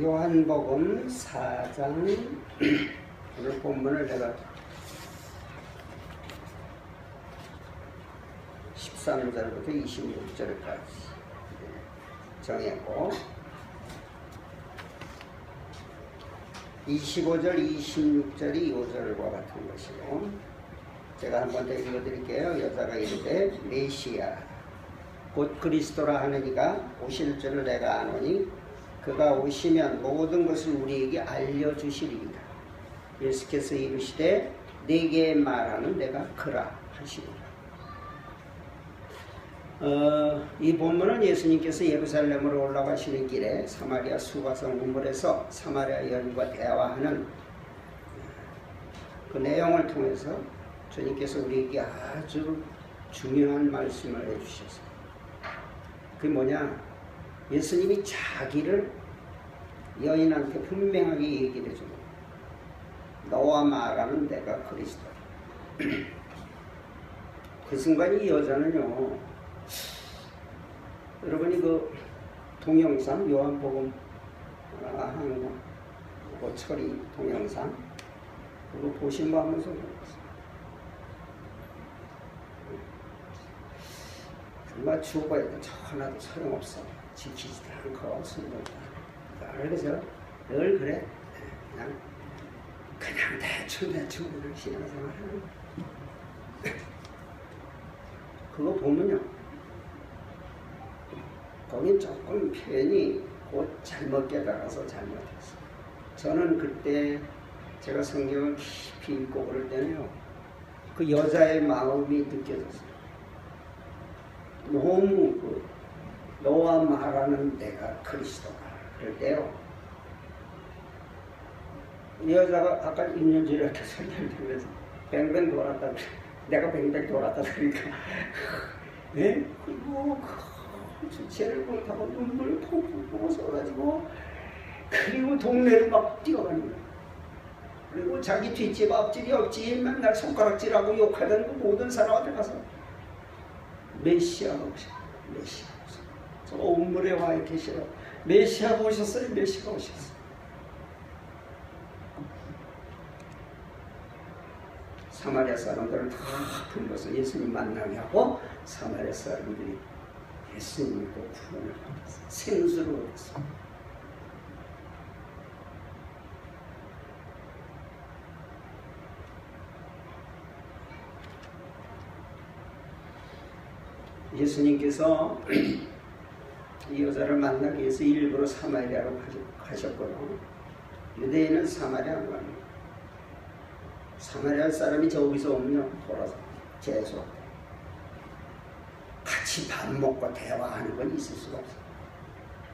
요한복음 4장 오늘 본문을 제가 13절부터 26절까지 정했고 25절, 26절이 5절과 같은 것이고 제가 한 번 더 읽어드릴게요. 여자가 이르되 메시아 곧 그리스도라 하는 이가 오실 줄을 내가 아노니 그가 오시면 모든 것을 우리에게 알려주시리이다. 예수께서 이르시되 내게 말하는 내가 그라 하시니라. 이 본문은 예수님께서 예루살렘으로 올라가시는 길에 사마리아 수가성 우물에서 사마리아 여인과 대화하는 그 내용을 통해서 주님께서 우리에게 아주 중요한 말씀을 해주셨어요. 그게 뭐냐? 예수님이 자기를 여인한테 분명하게 얘기를 해주고 너와 말하는 내가 그리스도다. 그 순간 이 여자는요, 여러분이 그 동영상 요한복음 그 처리 동영상 그거 보신 거 하면서 그랬어요. 정말 죽어야 돼. 저 하나도 소용없어. 지키지도 않고 순종도 않고. 그래서 늘 그래. 그냥 대충 신앙생활 하는 거야. 그거 보면요, 거기 조금 표현이 곧 잘못 깨달아서 잘못했어. 저는 그때 제가 성경을 깊이 읽고 그럴 때는요, 그 여자의 마음이 느껴졌어요. 너무 너와 말하는 내가 그리스도다. 그럴 때요, 이 여자가 아까 있는 줄 이렇게 설명을 들으면서 뱅뱅 돌았다. 내가 뱅뱅 돌았다. 그러니까 예? 그리고 주체를 못하고 눈물 펑펑 쏟아지고 그리고 동네를 막 뛰어가는 거야. 그리고 자기 뒷집 앞집이 없지 맨날 손가락질하고 욕하던 그 모든 사람한테 가서 메시아가 오셨어요. 메시아가 오셨어요. 저 우물에 와 계셔요. 메시아가 오셨어요. 메시아가 오셨어요. 사마리아 사람들을 다 불러서 예수님 만나게 하고 사마리아 사람들이 예수님을 또 구원을 받았어요. 생수를 얻었어요. 예수님께서 이 여자를 만나기 위해서 일부러 사마리아로 가셨거든요. 유대인은 사마리아 안 갑니다. 사마리아 사람이 저기서 오면 돌아서 재수 같이 밥 먹고 대화하는 건 있을 수가 없어요.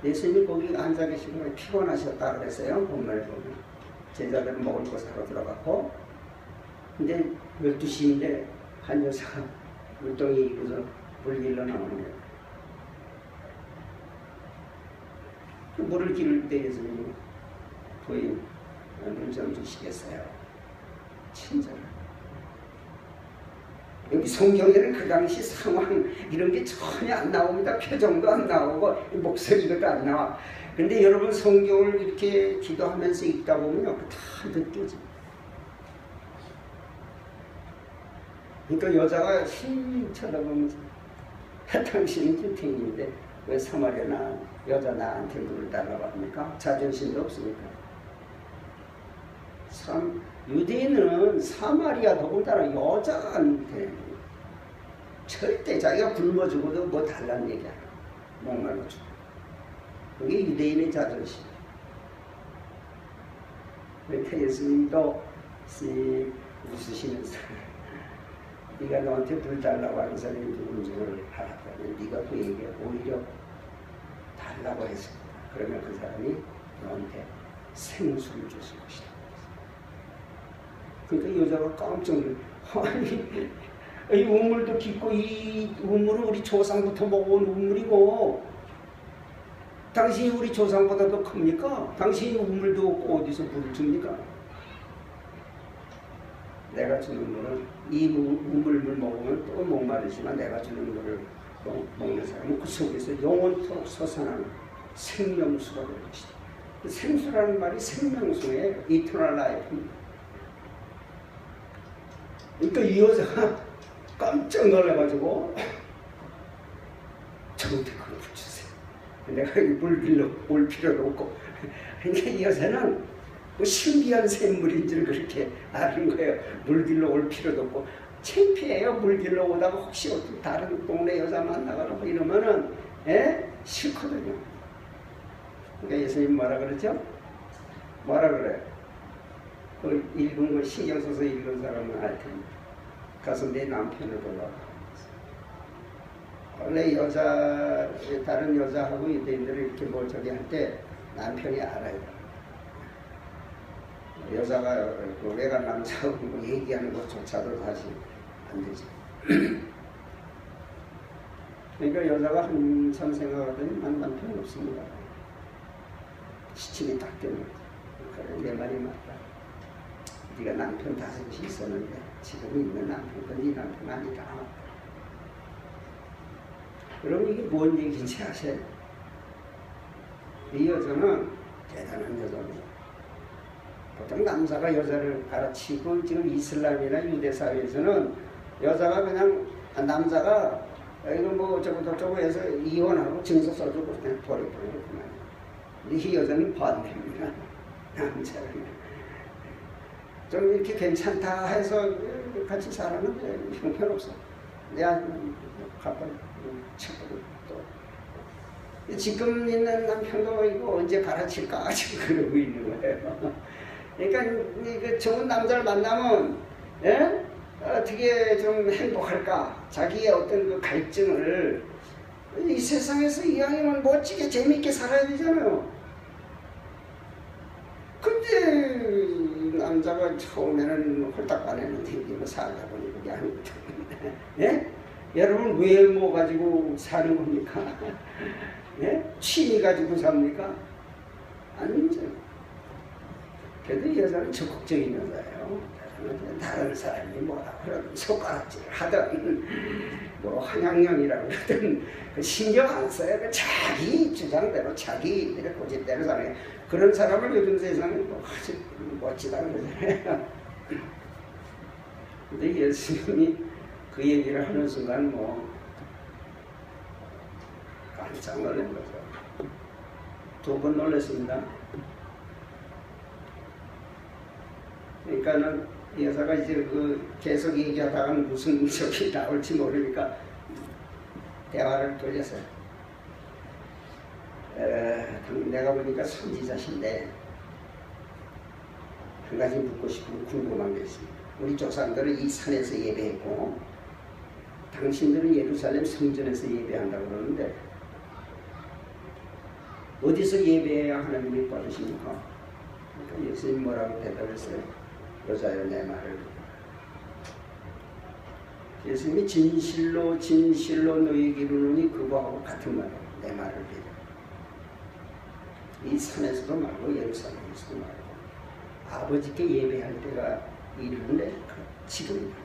예수님이 거기 앉아 계신 거에 피곤하셨다 그랬어요. 본문을 보면 제자들은 먹을 거 사러 들어갔고, 근데 12시인데 한 여자가 물동이 입고서 물 길러 나오는 거예요. 물을 기를 때 예수님이 부인 물 좀 주시겠어요? 친절. 여기 성경에는 그 당시 상황 이런 게 전혀 안 나옵니다. 표정도 안 나오고 목소리도 안 나와. 근데 여러분 성경을 이렇게 기도하면서 읽다 보면요, 다 느껴집니다. 그러니까 여자가 힐 쳐다보면서 당신은 유태인인데 왜 사마리아 여자 나한테 물을 달라고 합니까? 자존심도 없으니까. 유대인은 사마리아 더군다나 여자한테 절대 자기가 굶어 죽어도 뭐 달라는 얘기 안 하고 목말라 죽어. 그게 유대인의 자존심. 그러니까 예수님도 웃으시면서 네가 너한테 물 달라고 하는 사람이 누군지 알았다면 네가 그에게 오히려 달라고 했습니다. 그러면 그 사람이 너한테 생수를 줬을 것이다. 그러니까 여자가 깜짝 놀래. 이 우물도 깊고 이 우물은 우리 조상부터 먹어온 우물이고 당신이 우리 조상보다 더 큽니까? 당신이 우물도 없고 어디서 물을 줍니까? 내가 주는 물은 이 우물물 먹으면 또 목마르지만 내가 주는 물을 먹는 사람은 그 속에서 영원토록 솟아나는 생명수가 될 것이다. 생수라는 말이 생명수예요. 이터널 라이프입니다. 그러니까 이 여자가 깜짝 놀라가지고 저한테 그걸 붙이세요. 내가 물 빌려 올 필요도 없고. 그러니까 이 여자는 뭐 신비한 샘물인 줄 그렇게 아는 거예요. 물 길러 올 필요도 없고. 창피해요. 물 길러 오다가 혹시 어떤 다른 동네 여자 만나거나 뭐 이러면은 싫거든요. 그러니까 예수님 뭐라 그러죠? 뭐라 그래요? 그 읽은 거 신경 써서 읽은 사람은 알 텐데 가서 내 남편을 보라고. 원래 다른 여자하고 유대인들을 이렇게 뭐 저기 할 때 남편이 알아야 돼. 여자가 외간 남자하고 뭐 얘기하는 것조차도 사실 안 되죠. 그러니까 여자가 한참 생각하더니 난 남편 없습니다. 시침이 딱 되는 거죠. 그래, 내 말이 맞다. 네가 남편 5이 있었는데 지금 있는 남편은 네 남편 아니다. 그럼 이게 뭔 얘기인지 아세요? 이 여자는 대단한 여자입니다. 보통 남자가 여자를 가르치고 지금 이슬람이나 유대 사회에서는 여자가 그냥 남자가 이거 뭐 어쩌고 저쩌고 해서 이혼하고 증서 써주고 그냥 버려버리구만. 근데 이 여자는 반대입니다. 남자가 좀 이렇게 괜찮다 해서 같이 살았는데 형편없어. 내가 가버려 쳐버려 또. 지금 있는 남편도 이거 언제 갈아칠까 지금 그러고 있는 거예요. 그러니까 좋은 남자를 만나면 어떻게 좀 행복할까? 자기의 어떤 그 갈증을 이 세상에서 이왕이면 멋지게 재미있게 살아야 되잖아요. 근데 남자가 처음에는 홀딱 반했는데 이거 살다 보니 그게 아니거든요. 여러분 외모 가지고 사는 겁니까? 취미 가지고 삽니까? 아니죠. 그래도 이 여자는 적극적인 여자예요. 다른 사람이 뭐라 그러든 손가락질을 하든 뭐 한양령이라고 그러든 신경 안 써요. 자기 주장대로 자기 고집대로 사는 그런 사람을 요즘 세상에 뭐 아주 멋지다는 거잖아요. 근데 예수님이 그 얘기를 하는 순간 뭐 깜짝 놀란 거죠. 2번 놀랐습니다. 그러니까는 이 여자가 이제 그 계속 얘기하다가 무슨 적이 나올지 모르니까 대화를 돌려서 내가 보니까 선지자신데 한 가지 묻고 싶은 궁금한 게 있습니다. 우리 조상들은 이 산에서 예배했고 당신들은 예루살렘 성전에서 예배한다고 그러는데 어디서 예배해야 하나님이 받으십니까? 그러니까 예수님 뭐라고 대답했어요? 여자여 내 말을 예수님이 진실로 진실로 너희에게 이르노니 그거하고 같은 말이에요. 내 말을 믿어. 이 산에서도 말고 예루살렘에서도 말고 아버지께 예배할 때가 이르는데 지금이다.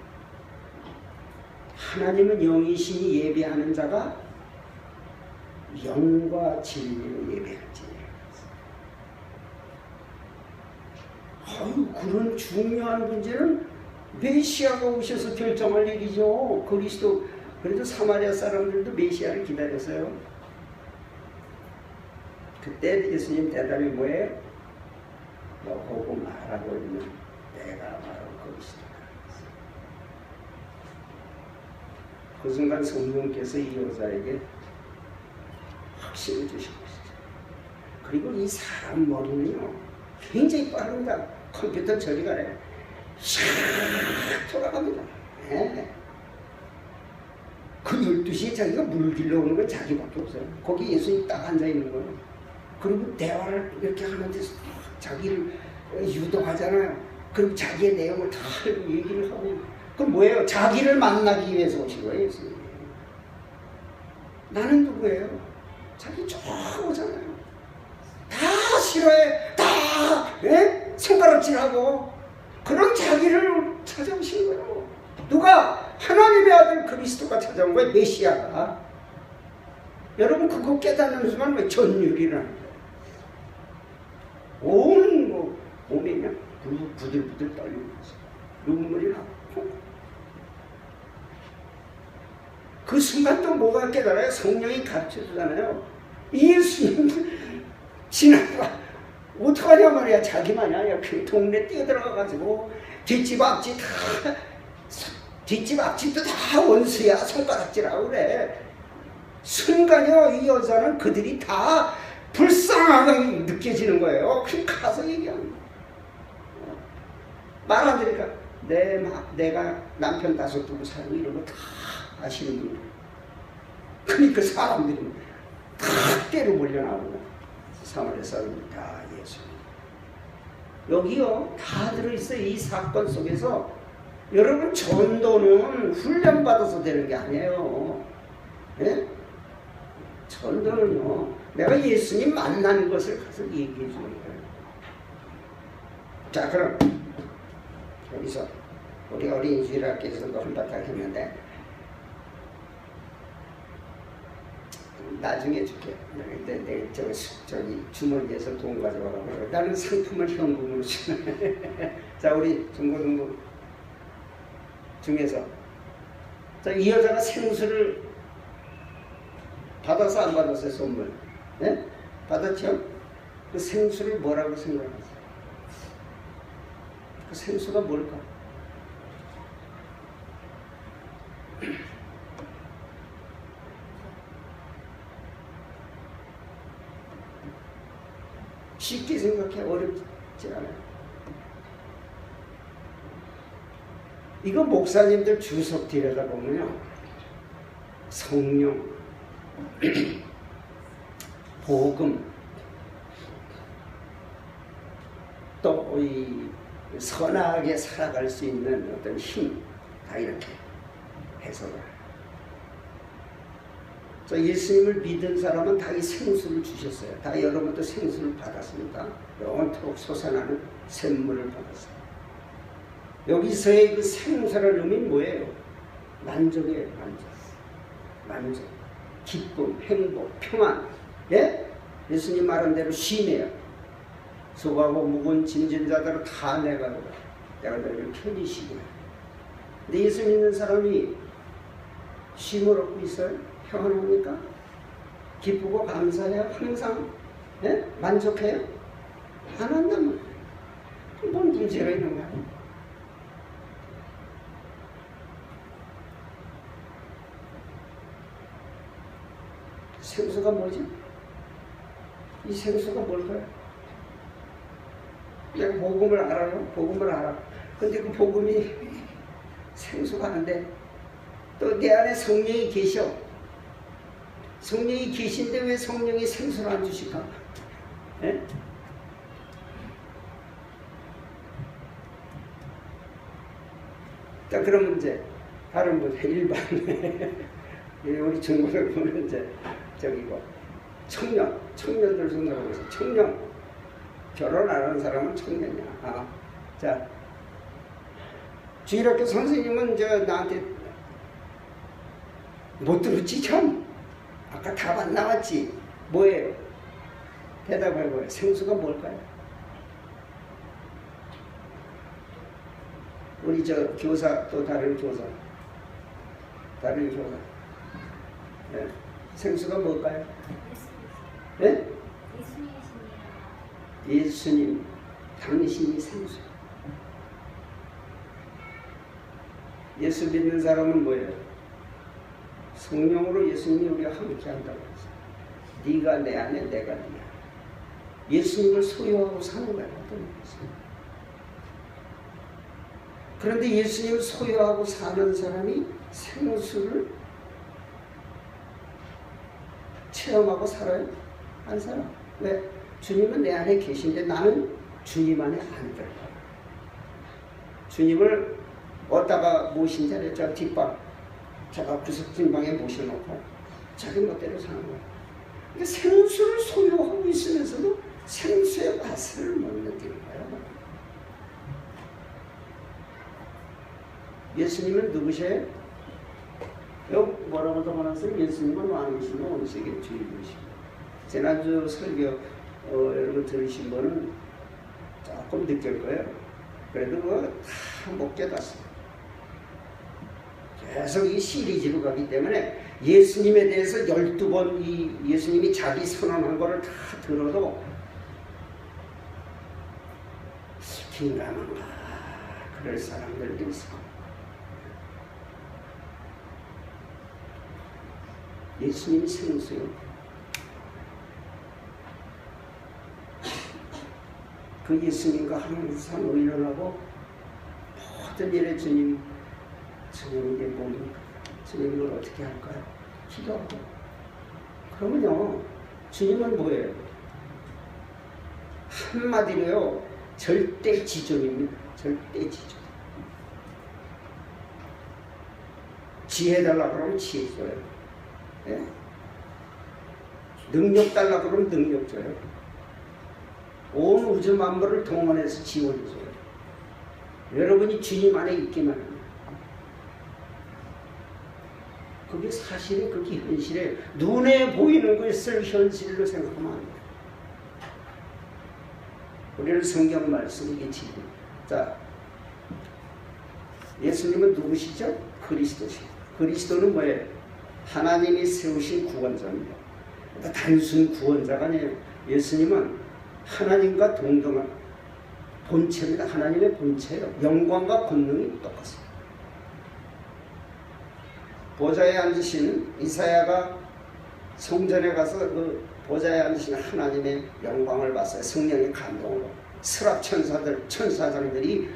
하나님은 영이시니 예배하는 자가 영과 진리로 예배할지. 그런 중요한 문제는 메시아가 오셔서 결정할 일이죠. 그리스도. 그래도 사마리아 사람들도 메시아를 기다렸어요. 그때 예수님 대답이 뭐예요? 너보고 말하고 있는 내가 바로 그리스도다. 그 순간 성령께서 이 여자에게 확신을 주신 것이죠. 그리고 이 사람 머리는요 굉장히 빠릅니다. 컴퓨터 처리가 해. 샥 돌아갑니다. 그 12시에 자기가 물 길러오는 건 자기밖에 없어요. 거기 예수님 딱 앉아있는 거예요. 그리고 대화를 이렇게 하는데 자기를 유도하잖아요. 그리고 자기의 내용을 다 얘기를 하고. 그럼 뭐예요? 자기를 만나기 위해서 오신 거예요. 예수님. 나는 누구예요? 자기 쭉 오잖아요. 다 싫어해. 다 손가락질하고 그런 자기를 찾아오신 거예요. 누가? 하나님의 아들 그리스도가 찾아온 거예요. 메시아가. 여러분 그거 깨닫는 순간 왜 전율이라는 거예요. 온 몸이 그냥 부들부들 떨리면서 눈물이 나고 그 순간 또 뭐가 깨달아요? 성령이 가르쳐주잖아요. 예수님 지나가 어떡하냐 말이야. 자기만이야. 옆에 동네 뛰어들어가가지고 뒷집 앞집도 다 원수야. 손가락질하고 그래. 순간이요 이 여자는 그들이 다 불쌍하게 느껴지는 거예요. 그럼 가서 얘기하는 거예요. 말 안 들으니까 내가 남편 5 두고 살고 이런 거 다 아시는 분이에요. 그러니까 사람들이 다 때려 몰려나오고 사마리아 사람들이 다 예수. 여기요 다 들어있어요. 이 사건 속에서 여러분 전도는 훈련받아서 되는 게 아니에요. 네? 전도는요 내가 예수님 만나는 것을 가서 얘기해 주는 거예요. 자 그럼 여기서 우리 어린이 주일학교에서도 한바탕 했는데 나중에 줄게. 내 저기 주머니에서 돈 가져와라. 나는 상품을 현금으로 주네. 자 우리 중고등부 중에서 자 이 여자가 생수를 받아서 안 받았어요 선물? 네? 받았죠? 그 생수를 뭐라고 생각하세요? 그 생수가 뭘까? 쉽게 생각해. 어렵지 않아요. 이거 목사님들 주석 들여다보면요 성령 복음 또 이 선하게 살아갈 수 있는 어떤 힘 다 이렇게 해석을 해요. 예수님을 믿은 사람은 다 이 생수를 주셨어요. 다 여러분도 생수를 받았습니다. 영원토록 솟아나는 샘물을 받았어요. 여기서의 그 생수라는 의미 뭐예요? 만족이에요. 만족, 기쁨, 행복, 평안. 예? 예수님 말한 대로 쉼이에요. 수고하고 무거운 짐진 자들을 다 내가 너희를 편히 쉬게 해. 근데 예수 믿는 사람이 쉼을 얻고 있어요? 평안합니까? 기쁘고 감사해요? 항상? 예? 만족해요? 안 한단 말이에요. 뭔 문제가 있는 거야? 생수가 뭐지? 이 생수가 뭘까요? 내가 복음을 알아요? 복음을 알아. 근데 그 복음이 생수가 안 돼. 또 내 안에 성령이 계셔. 성령이 계신데 왜 성령이 생수를 안 주실까? 예? 자, 그러면 이제 다른 분 일반 우리 중고등부는 이제 저기고 청년들 생각하고 있어. 청년 결혼 안 하는 사람은 청년이야. 자, 주일학교 선생님은 나한테 못 들었지 참. 아까 답 안 나왔지. 뭐예요? 대답해봐요. 생수가 뭘까요? 우리 교사 또 다른 교사. 네. 생수가 뭘까요? 네? 예수님, 당신이 생수. 예수 믿는 사람은 뭐예요? 성령으로 예수님이 우리가 함께 한다고 했어요. 네가 내 안에 내가 네 안에. 예수님을 소유하고 사는 거예요. 그런데 예수님을 소유하고 사는 사람이 생수를 체험하고 살아요? 안 살아. 왜? 주님은 내 안에 계신데 나는 주님 안에 안 들어가. 주님을 어디다가 모신 자리에 저 뒷방, 제가 구석진방에 모셔놓고 자기 멋대로 사는 거예요. 그러니까 생수를 소유하고 있으면서도 생수의 맛을 못 느끼는 거예요. 예수님은 누구세요? 여기 뭐라고 적어놨어요? 예수님은 왕이시며 온 세계 주인이시고. 지난주 설교 여러분 들으신 분은 조금 느낄 거예요. 그래도 그거 다 못 깨닫습니다. 계속 이 시리즈로 가기 때문에 예수님에 대해서 12번 이 예수님이 자기 선언한 거를 다 들어도 긴가민가 그럴 사람들도 있어. 예수님이 생수요. 그 예수님과 항상 의논하고 모든 일에 주님 이게 뭡니까? 주님 이걸 어떻게 할까요? 기도하고. 그러면요, 주님은 뭐예요? 한마디로요, 절대 지존입니다. 절대 지존. 지혜 달라고 그러면 지혜 줘요. 예? 능력 달라고 그러면 능력 줘요. 온 우주 만물을 동원해서 지원해줘요. 여러분이 주님 안에 있기만 합니다. 그게 사실에, 그게 현실에, 눈에 보이는 것을 현실로 생각하면 안 돼요. 우리는 성경 말씀 이게 지금. 자, 예수님은 누구시죠? 그리스도시죠. 그리스도는 뭐예요? 하나님이 세우신 구원자입니다. 단순 구원자가 아니에요. 예수님은 하나님과 동등한 본체입니다. 하나님의 본체예요. 영광과 권능이 똑같습니다. 보좌에 앉으신 이사야가 성전에 가서 그 보좌에 앉으신 하나님의 영광을 봤어요. 성령의 감동으로. 스랍 천사장들이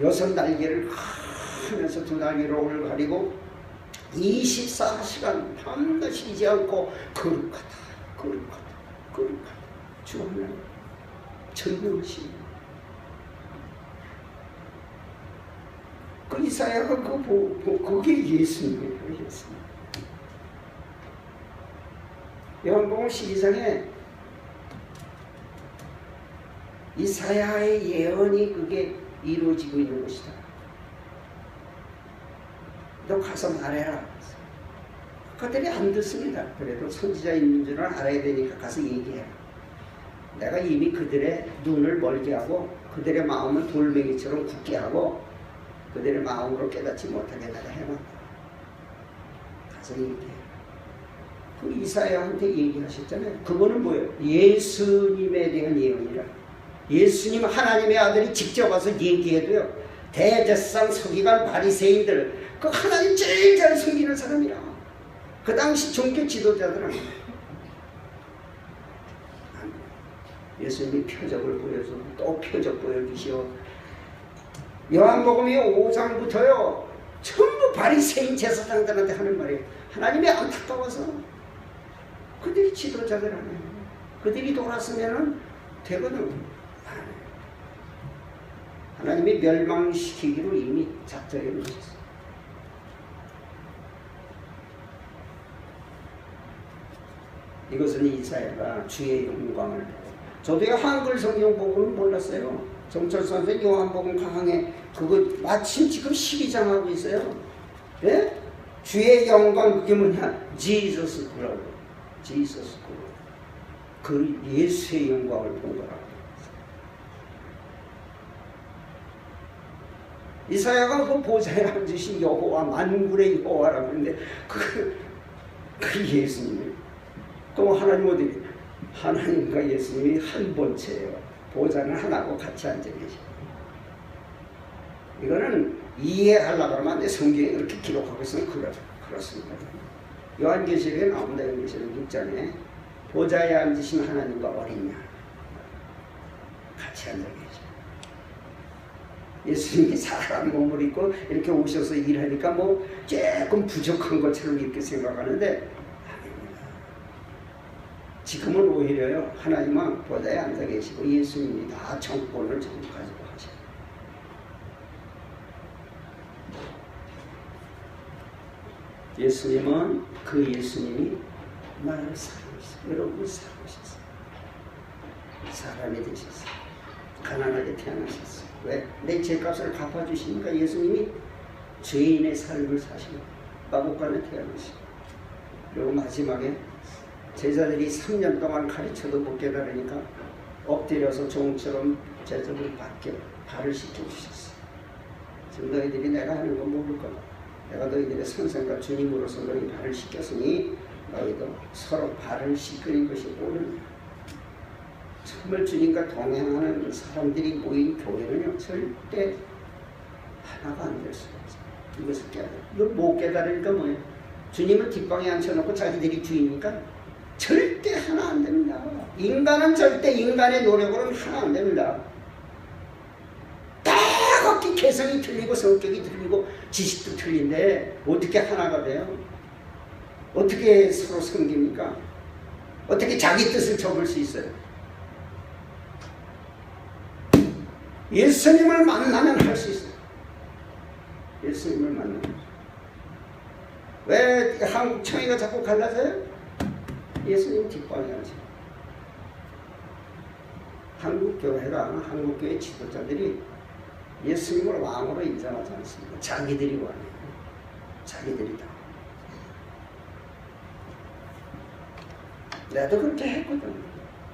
6날개를 하면서 2날개로 가리고 24시간 밤낮 쉬지 않고 거룩하다 주 하나님 전능하십니다. 그 이사야가 그게 예수님이에요. 예수님. 요한복음 12장에 이사야의 예언이 그게 이루어지고 있는 것이다. 너 가서 말해라. 그들이 안 듣습니다. 그래도 선지자 있는 줄은 알아야 되니까 가서 얘기해라. 내가 이미 그들의 눈을 멀게 하고 그들의 마음을 돌멩이처럼 굳게 하고 그들의 마음으로 깨닫지 못하게 내가 해놨다. 가서 얘기해. 그 이사야한테 얘기하셨잖아요. 그거는 뭐예요? 예수님에 대한 예언이라. 예수님 하나님의 아들이 직접 와서 얘기해도요. 대제사장 서기관 바리새인들 그 하나님 제일 잘 섬기는 사람이라. 그 당시 종교 지도자들은 예수님이 표적을 보여주고 또 표적 보여주시오. 요한복음이 5장부터요. 전부 바리새인 제사장들한테 하는 말이에요. 하나님이 안타까워서 그들이 지도자들 아니에요. 그들이 돌았으면 되거든. 하나님이 멸망시키기로 이미 작정해 놓으셨어요. 이것은 이사야가 주의 영광을 보고. 저도요 한글 성경 보고는 몰랐어요. 정철 선생 요한복음 강해 그거 마침 지금 12장 하고 있어요. 예? 주의 영광 그게 뭐냐? Jesus glory. Jesus glory. 그 예수의 영광을 본 거라고. 이사야가 그 보좌에 앉으신 여호와 만군의 여호와라고 하는데 그 예수님이에요. 또 하나님 어디? 하나님과 예수님이 한 본체예요. 보좌는 하나고 같이 앉아 계시고. 이거는 이해하려고 하면 안 돼. 성경에 이렇게 기록하고 있으면 그렇습니다. 요한계시록에 나옵니다. 요한계시록 6장에 보좌에 앉으신 하나님과 어린 양 같이 앉아 계시고. 예수님이 사람 몸을 입고 이렇게 오셔서 일하니까 뭐 조금 부족한 것처럼 이렇게 생각하는데 지금은 오히려요. 하나님은 보좌에 앉아 계시고 예수님이 다 정권을 전부 가지고 하셔요. 예수님은 그 예수님이 나를 사랑하셨어요. 여러분을 사랑하셨어요. 사람이 되셨어요. 가난하게 태어나셨어요. 왜? 내 죄값을 갚아주시니까 예수님이 죄인의 삶을 사시고 마곡간에 태어나시고, 그리고 마지막에 제자들이 3년 동안 가르쳐도 못 깨달으니까 엎드려서 종처럼 제자들 밖에 발을 씻겨주셨어요. 지금 너희들이 내가 하는 건 모를 거다. 내가 너희들의 선생과 주님으로서 너희 발을 씻겼으니 너희도 서로 발을 씻기는 것이 옳은. 정말 주님과 동행하는 사람들이 모인 교회는요, 절대 하나가 안 될 수가 없어요. 이것을 깨달아. 이걸 못 깨달으니까 뭐예요? 주님을 뒷방에 앉혀놓고 자기들이 주인이니까 절대 하나 안 됩니다. 인간은 절대 인간의 노력으로는 하나 안 됩니다. 다각기 개성이 틀리고 성격이 틀리고 지식도 틀린데 어떻게 하나가 돼요? 어떻게 서로 섬깁니까? 어떻게 자기 뜻을 접을 수 있어요? 예수님을 만나면 할 수 있어요. 예수님을 만나면. 왜 한국 청이가 자꾸 갈라져요? 예수님 뒷방에 앉아요. 한국교회가, 한국교회 지도자들이 예수님을 왕으로 인정하지 않습니다. 자기들이 왕이에요. 자기들이다. 나도 그렇게 했거든.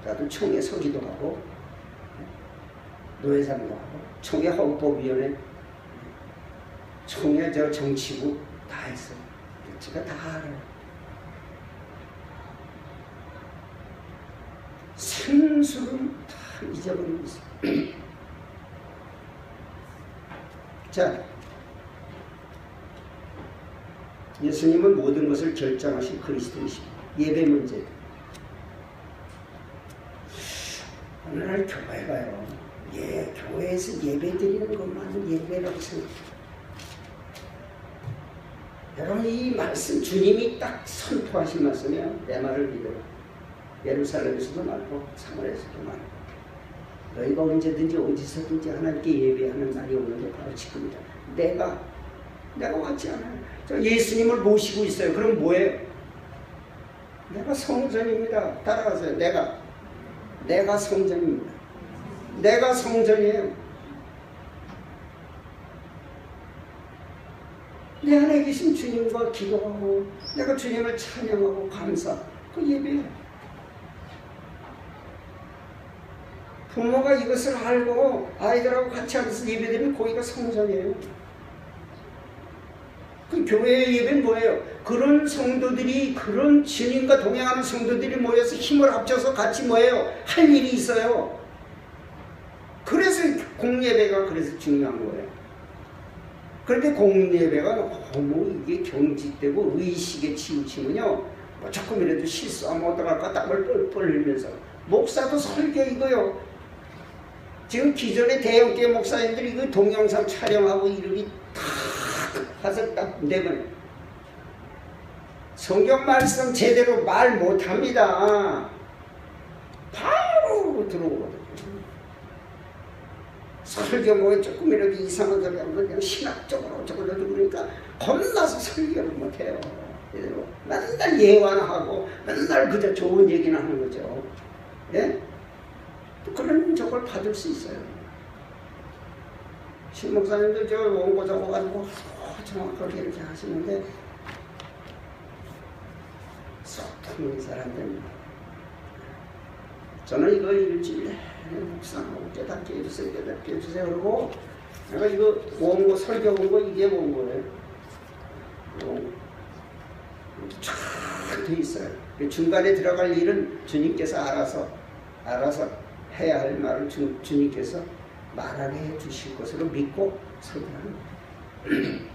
나도 총회 서기도 하고 노회장도 하고 총회 헌법위원회, 총회 정치부 다 했어요. 제가 다 알아요. 생수를 다 잊어버리고 있어요. 자, 예수님은 모든 것을 결정하신 그리스도이십니다. 예배 문제. 오늘날 교회 가요. 교회에서 예배 드리는 것만은 예배라고 생각해요. 여러분, 이 말씀, 주님이 딱 선포하신 말씀이에요. 내 말을 믿어라. 예루살렘에서도 말고 사마리아에서도 말고 너희가 언제든지 어디서든지 하나님께 예배하는 날이 오는데 바로 지금이다. 내가 왔지 않아요. 저 예수님을 모시고 있어요. 그럼 뭐예요? 내가 성전입니다. 따라가세요. 내가 성전입니다. 내가 성전이에요. 내 안에 계신 주님과 기도하고 내가 주님을 찬양하고 감사, 그 예배예요. 부모가 이것을 알고 아이들하고 같이 앉아서 예배드리면 거기가 성전이에요. 그 교회의 예배는 뭐예요? 그런 성도들이, 그런 주님과 동행하는 성도들이 모여서 힘을 합쳐서 같이 뭐예요? 할 일이 있어요. 그래서 공예배가 그래서 중요한 거예요. 그런데 공예배가 너무 이게 경직되고 의식에 치우치면요, 뭐 조금이라도 실수하면 어떡할까 땀을 뻘뻘 흘리면서 목사도 설교 이거요. 지금 기존의 대형교회 목사님들이 그 동영상 촬영하고 이름이 다 가서 딱 내보내. 성경 말씀 제대로 말 못합니다. 바로 들어오거든요. 설교 뭐 조금이라도 이상한 소리 하면 그냥 신학적으로 어쩌고저쩌고 그러니까 겁나서 설교를 못해요. 맨날 예완하고 맨날 그저 좋은 얘기나 하는 거죠. 예? 그런 저걸 받을 수 있어요. 신목사님들 저 원고 적어가지고 정확하게 이렇게 하시는데 소통이 잘 안 됩니다. 저는 이거 일주일에 묵상하고 깨닫게 해주세요, 깨닫게 해주세요. 그러고 내가 이거 원고 설교 원고 이게 원고예요. 쫙 돼 있어요. 중간에 들어갈 일은 주님께서 알아서 해야 할 말을 주님께서 말하게 해 주실 것으로 믿고 설교하는 거예요.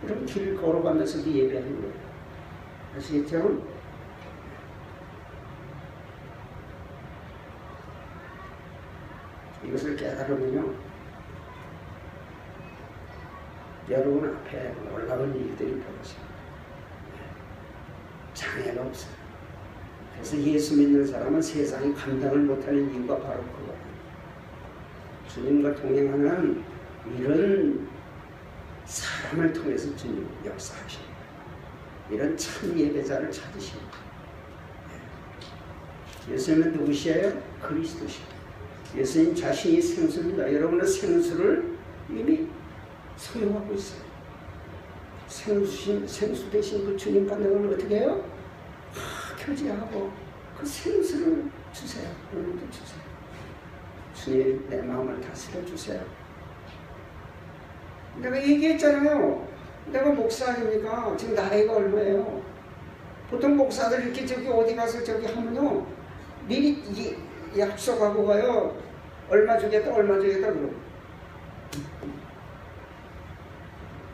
이런 길을 걸어가면서도 예배하는 거예요. 아시겠죠? 이것을 깨달으면요, 여러분 앞에 놀라운 일들이 벌어져요. 장애가 없어요. 그래서 예수 믿는 사람은 세상이 감당을 못하는 이유가 바로 그거예요. 주님과 동행하는 이런 사람을 통해서 주님 역사하십니다. 이런 참 예배자를 찾으십니다. 예수님은 누구시에요? 그리스도십니다. 예수님 자신이 생수입니다. 여러분은 생수를 이미 소유하고 있어요. 생수 대신 그 주님과 너를 어떻게 해요? 교제하고 그 생수를 주세요. 오늘도 주세요. 주님 내 마음을 다스려 주세요. 내가 얘기했잖아요. 내가 목사 아닙니까? 지금 나이가 얼마예요? 보통 목사들 이렇게 저기 어디 가서 저기 하면요 미리 약속하고 가요. 얼마 주겠다 얼마 주겠다 그러고.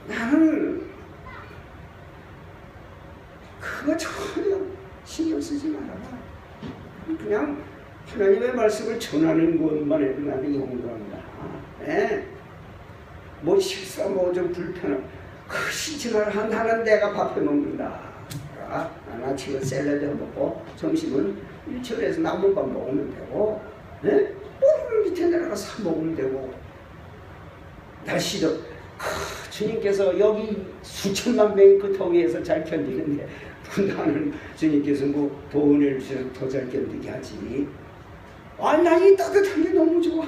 나는 그거 전혀 신경 쓰지 말아라. 그냥 하나님의 말씀을 전하는 것만 해도 나는 용도합니다. 네. 뭐 식사 뭐 좀 불편한 그 시집을 나는 내가 밥해 먹는다. 아침에 샐러드 먹고 점심은 일철에서 남은 밥 먹으면 되고, 네? 뭐 밑에 내려가 사 먹으면 되고. 날씨도 주님께서 여기 수천만 명이 그 더위에서 잘 견디는데 나는 주님께서 뭐 도운을 주셔서 더 잘 견디게 하지. 난 이 따뜻한 게 너무 좋아.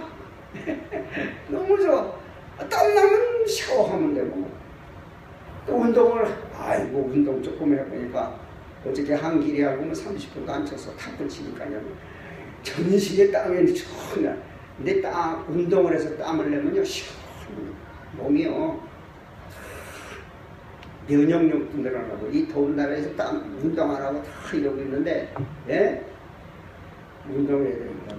너무 좋아. 땀 나면 샤워하면 되고. 또 운동을 운동 조금 해보니까 어저께 한 길이 하고 30분도 앉혀서 탁구 치니까요 전신에 땀이 좋으냐. 근데 운동을 해서 땀을 내면요 몸이요 면역력도 늘어나고 이 더운 나라에서 운동 안 하고 다 이러고 있는데 운동을 해야 됩니다.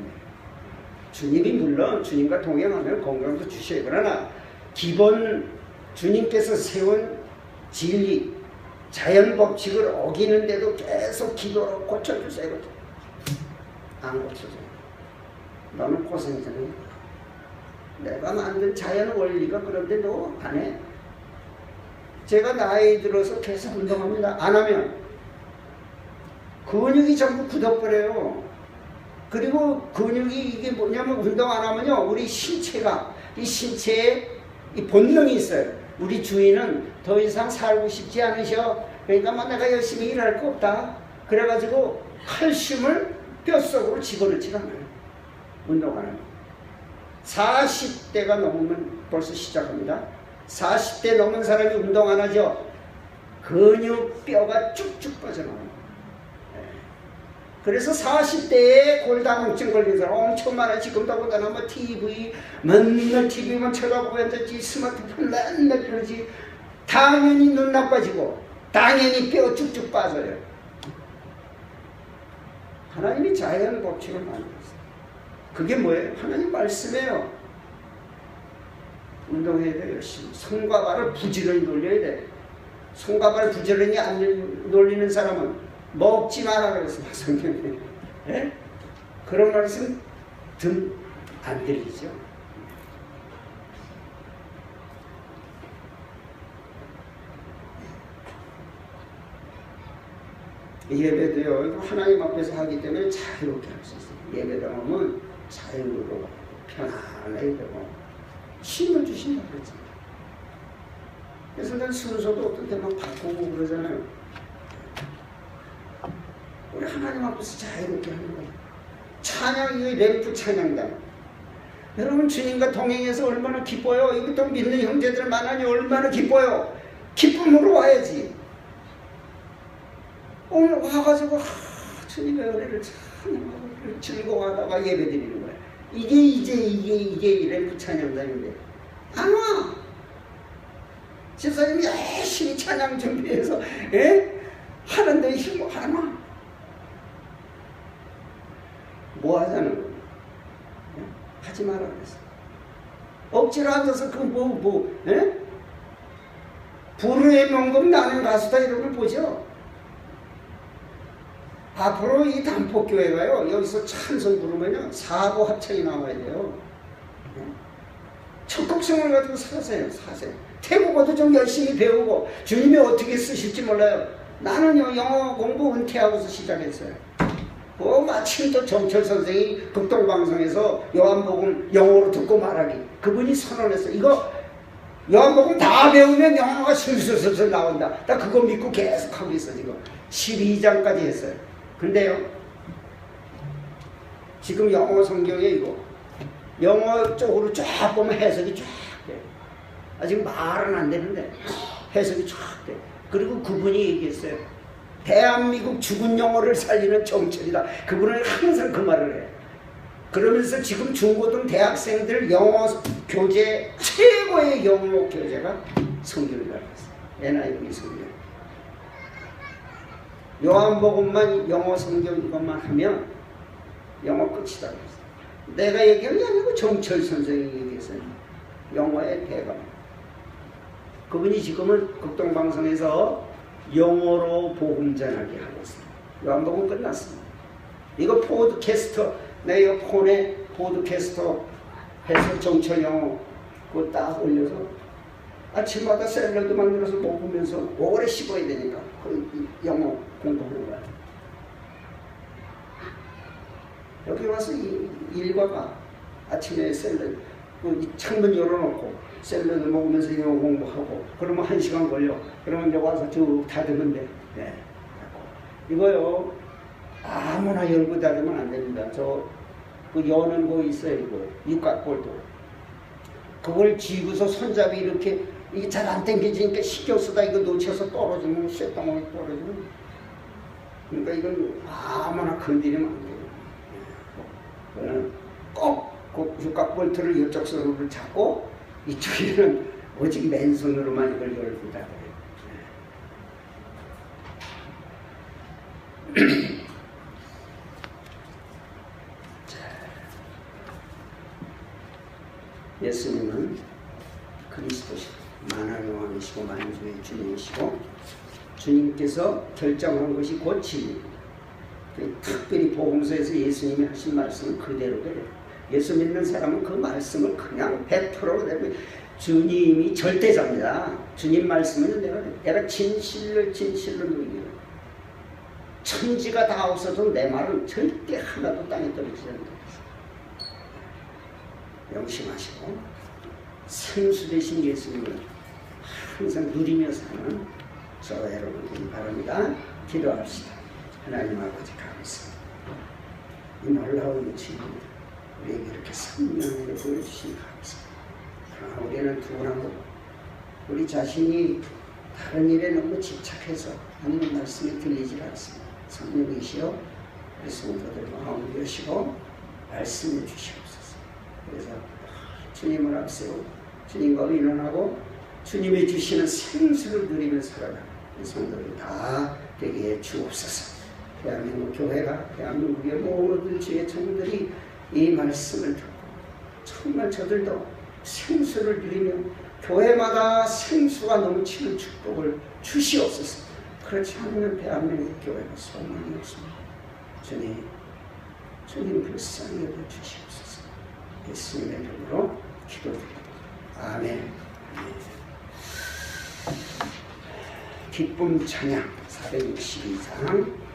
주님이 물론 주님과 동행하면 건강도 주셔요. 그러나 기본 주님께서 세운 진리, 자연 법칙을 어기는데도 계속 기도로 고쳐주세요. 안 고쳐줘요. 너는 고생이잖아. 내가 만든 자연 원리가 그런데 너 안 해. 제가 나이 들어서 계속 운동합니다. 안 하면 근육이 전부 굳어버려요. 그리고 근육이 이게 뭐냐면 운동 안 하면요 우리 신체가 이 신체에 이 본능이 있어요. 우리 주인은 더 이상 살고 싶지 않으셔. 그러니까 내가 열심히 일할 거 없다. 그래가지고 칼슘을 뼛속으로 집어넣지 않아요. 운동 안 하면. 40대가 넘으면 벌써 시작합니다. 40대 넘은 사람이 운동 안 하죠. 근육 뼈가 쭉쭉 빠져나와요. 그래서 40대에 골다공증 걸린 사람 엄청 많아. 지금 더군다나 뭐 TV 맨날 TV만 쳐다보고 앉았지 스마트폰 맨날 그러지. 당연히 눈 나빠지고 당연히 뼈 쭉쭉 빠져요. 하나님이 자연 법칙을 만들었어요. 그게 뭐예요? 하나님 말씀이에요. 운동해야 돼 열심히. 손과 발을 부지런히 놀려야 돼. 손과 발을 부지런히 안 놀리는 사람은 먹지 마라 그랬습니다. 성경에. 예? 그런 말씀 안 들리죠. 예배도요 하나님 앞에서 하기 때문에 자유롭게 할 수 있어요. 예배당하면 자유로 편안하게 되고 힘을 주신다 그랬잖아요. 그래서 난 순서도 어떤 때 막 바꾸고 그러잖아요. 우리 하나님 앞에서 자유롭게 하는 거예요. 찬양이 램프 찬양단. 여러분 주님과 동행해서 얼마나 기뻐요. 이것도 믿는 형제들 많으니 얼마나 기뻐요. 기쁨으로 와야지. 오늘 와가지고 주님의 은혜를 찬양하고 즐거워하다가 예배드리는 거예요. 이게 램프 찬양단인데 안 와. 집사님이 열심히 찬양 준비해서 하는데 힘 안 와. 뭐 하자는 거예요? 하지 마라 그랬어. 억지로 앉아서 불후의 명곡 나는 가수다 이런 걸 보죠. 앞으로 이 단폭교회가요 여기서 찬송 부르면요 4부 합창이 나와야 돼요. 적극성을 가지고 사세요. 태국어도 좀 열심히 배우고 주님이 어떻게 쓰실지 몰라요. 나는요 영어 공부 은퇴하고서 시작했어요. 마침 또 정철 선생이 극동방송에서 요한복음 영어로 듣고 말하기. 그분이 선언했어. 이거 요한복음 다 배우면 영어가 슬슬슬슬 나온다. 나 그거 믿고 계속 하고 있어 지금. 12장까지 했어요. 근데요 지금 영어 성경에 이거 영어 쪽으로 쫙 보면 해석이 쫙 돼. 아직 말은 안 되는데 해석이 쫙 돼. 그리고 그분이 얘기했어요. 대한민국 죽은 영어를 살리는 정철이다. 그분은 항상 그 말을 해. 그러면서 지금 중고등 대학생들 영어 교재 최고의 영어 교재가 성경이라고 했어요. NIV 성경. 요한복음만 영어 성경 이것만 하면 영어 끝이다. 내가 얘기한 게 아니고 정철 선생님이 얘기했어요. 영어의 대가. 그분이 지금은 극동방송에서 영어로 복음 전하게 하고 있어요. 요한복음 끝났습니다. 이거 포드캐스터 내 이거 폰에 포드캐스터 해서 정철 영어 그거 딱 올려서 아침마다 샐러드 만들어서 먹으면서 오래 씹어야 되니까 그 영어 공부하는 거야. 여기 와서 일과가 아침에 샐러드 그 창문 열어놓고 샐러드 먹으면서 영어 공부하고 그러면 1시간 걸려. 그러면 여기 와서 쭉 닫으면 돼. 네. 이거요 아무나 열고 닫으면 안 됩니다. 그 여는 거 있어요. 이거 육각볼도 그걸 쥐고서 손잡이 이렇게 이게 잘 안 당겨지니까 신경 쓰다 이거 놓쳐서 떨어지면 쇳덩어리 떨어지면 그러니까 이건 아무나 건드리면 안 돼요. 꼭그 육각볼트를 이쪽 손으로 잡고 이쪽에는 오직 맨손으로만 이걸 열고 닫아요. 예수님은 그리스도시고 만왕의 왕이시고 만주의 주님이시고 주님께서 결정한 것이 곧 진리입니다. 특별히 복음서에서 예수님이 하신 말씀은 그대로 돼요. 예수 믿는 사람은 그 말씀을 그냥 100% 내고 주님이 절대자입니다. 주님 말씀은 내가 진실로 누리기로 천지가 다 없어도 내 말은 절대 하나도 땅에 떨어지지 않는다. 명심하시고 생수 되신 예수님을 항상 누리며 사는 저 여러분들이 바랍니다. 기도합시다. 하나님 아버지 감사합니다. 이 놀라운 진리를 우리에게 이렇게 선명하게 보여주시니 감사합니다. 그러나 우리는 둔하고 우리 자신이 다른 일에 너무 집착해서 하나님 말씀이 들리지 않습니다. 성령이시여 우리 성도들 마음을 여시고 말씀해 주시옵소서. 그래서 주님을 앞세우고 주님과 의논하고 주님이 주시는 생수를 누리며 살아가는 성도들이 다 되게 해 주옵소서. 대한민국 교회가 대한민국의 모든 주의 종들이 이 말씀을 듣고 정말 저들도 생수를 누리며 교회마다 생수가 넘치는 축복을 주시옵소서. 그렇지 않으면 대한민국 교회가 소망이 없습니다. 주님 불쌍히 여겨주시옵소서. 예수님의 이름으로 기도드립니다. 아멘. 기쁨 찬양 462장